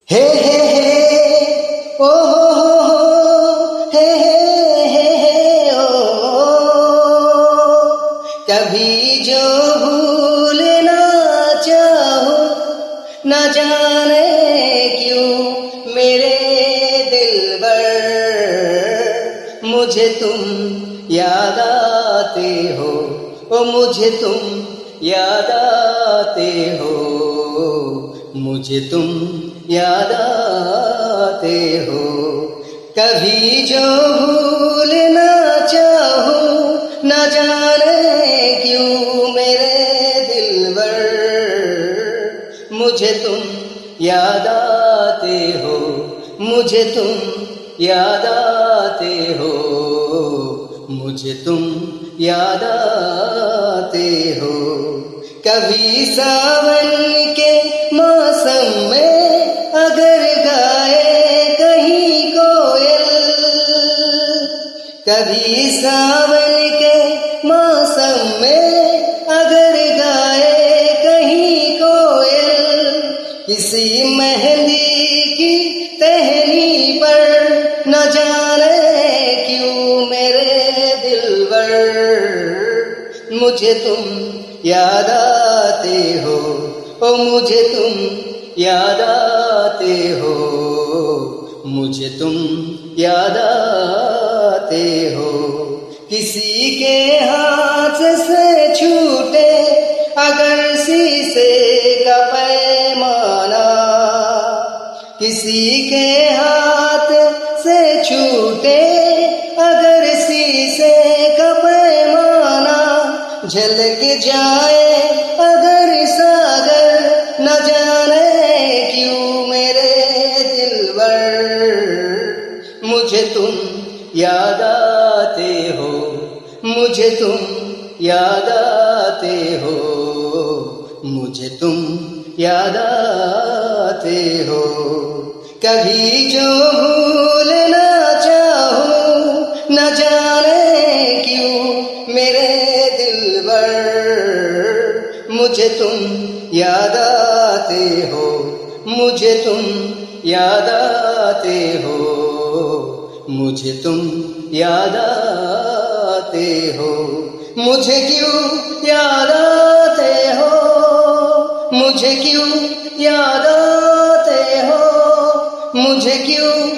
हे हे हे ओ हो हे ओ कभी जो भूलना चाहो न जाने क्यों मेरे दिलबर मुझे तुम याद आते हो ओ मुझे तुम याद आते हो मुझे तुम याद आते हो कभी जो भूलना चाहो न जाने क्यों मेरे दिलबर मुझे तुम याद आते हो मुझे तुम याद आते हो मुझे तुम याद आते हो कभी सावन के मौसम में अगर गाए कहीं कोयल कभी सावन के मौसम में अगर गाए कहीं कोयल किसी मेहंदी की टहनी पर न जाने क्यों मेरे दिलबर मुझे तुम याद आते हो ओ मुझे तुम याद आते हो मुझे तुम याद आते हो किसी के हाथ से छूटे अगर शीशे का पैमाना किसी के हाथ से छूटे अगर शीशे का पैमाना झलक जाए अगर सागर न जाने क्यों मेरे दिलबर मुझे तुम याद आते हो मुझे तुम याद आते हो मुझे तुम याद आते हो कभी जो भूलना चाहो न जाने क्यों मेरे दिलबर मुझे तुम याद आते हो मुझे तुम याद आते हो मुझे तुम याद आते हो मुझे क्यों याद आते हो मुझे क्यों याद आते हो मुझे क्यों